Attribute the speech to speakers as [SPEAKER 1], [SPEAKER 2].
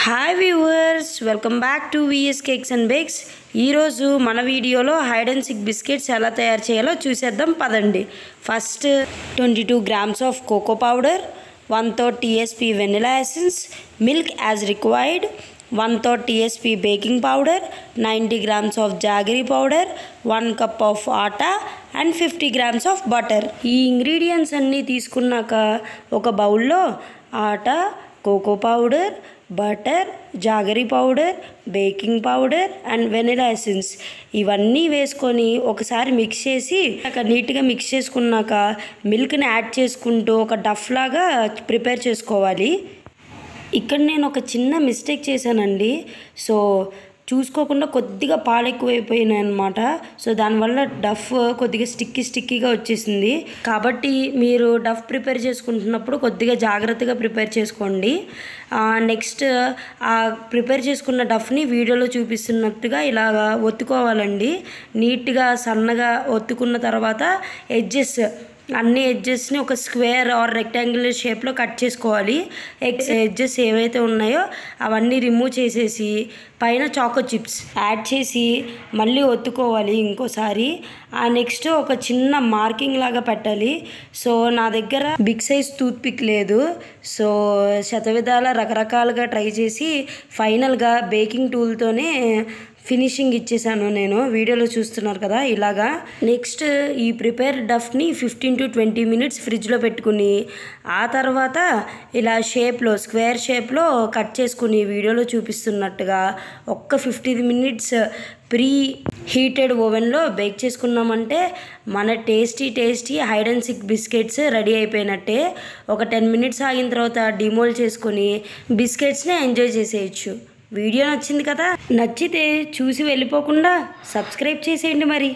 [SPEAKER 1] Hi viewers, welcome back to VS cakes and bakes. ఈరోజు మన వీడియోలో హైడ్ అండ్ సిక్ బిస్కెట్స్ ఎలా తయారు చేయాలో చూసేద్దాం పదండి. First 22 grams of cocoa powder, 1/3 TSP vanilla essence, milk as required, 1/3 TSP baking powder, 90 grams of jaggery powder, 1 cup of atta and 50 grams of butter. ఈ ingredients అన్నీ తీసుకున్నాక ఒక బౌల్లో atta, cocoa powder, butter, jaggery powder, baking powder and vanilla essence ఇవన్నీ వేసుకొని ఒకసారి mix చేసి నీట్గా మిక్స్ చేసుకున్నాక మిల్క్ని యాడ్ చేసుకుంటూ ఒక డఫ్ లాగా ప్రిపేర్ చేసుకోవాలి. ఇక్కడ నేను ఒక చిన్న మిస్టేక్ చేశానండి. సో చూసుకోకుండా కొద్దిగా పాలు ఎక్కువైపోయినాయి అనమాట. సో దానివల్ల డఫ్ కొద్దిగా స్టిక్కీగా వచ్చేసింది. కాబట్టి మీరు డఫ్ ప్రిపేర్ చేసుకుంటున్నప్పుడు కొద్దిగా జాగ్రత్తగా ప్రిపేర్ చేసుకోండి. నెక్స్ట్ ఆ ప్రిపేర్ చేసుకున్న డఫ్ని వీడియోలో చూపిస్తున్నట్టుగా ఇలాగా ఒత్తుకోవాలండి. నీట్గా సన్నగా ఒత్తుకున్న తర్వాత అన్ని ఎడ్జెస్ని ఒక స్క్వేర్ ఆర్ రెక్టాంగులర్ షేప్లో కట్ చేసుకోవాలి. ఎడ్జెస్ ఏవైతే ఉన్నాయో అవన్నీ రిమూవ్ చేసేసి పైన చాకో చిప్స్ యాడ్ చేసి మళ్ళీ ఒత్తుకోవాలి ఇంకోసారి. నెక్స్ట్ ఒక చిన్న మార్కింగ్ లాగా పెట్టాలి. సో నా దగ్గర బిగ్ సైజ్ టూత్ పిక్ లేదు. సో శతవిధాల రకరకాలుగా ట్రై చేసి ఫైనల్గా బేకింగ్ టూల్తోనే ఫినిషింగ్ ఇచ్చేసాను. నేను వీడియోలో చూస్తున్నారు కదా ఇలాగా. నెక్స్ట్ ఈ ప్రిపేర్ డఫ్ని 15 to 20 minutes ఫ్రిడ్జ్లో పెట్టుకుని ఆ తర్వాత ఇలా స్క్వేర్ షేప్లో కట్ చేసుకుని వీడియోలో చూపిస్తున్నట్టుగా ఒక్క 15 minutes ప్రీ హీటెడ్ ఓవెన్లో బేక్ చేసుకున్నామంటే మన tasty hide and seek biscuits ready అయిపోయినట్టే. ఒక 10 minutes ఆగిన తర్వాత డిమోల్డ్ చేసుకొని బిస్కెట్స్ని ఎంజాయ్ చేసేయచ్చు. వీడియో నచ్చింది కదా, నచ్చితే చూసి వెళ్ళిపోకుండా సబ్స్క్రైబ్ చేసేయండి మరి.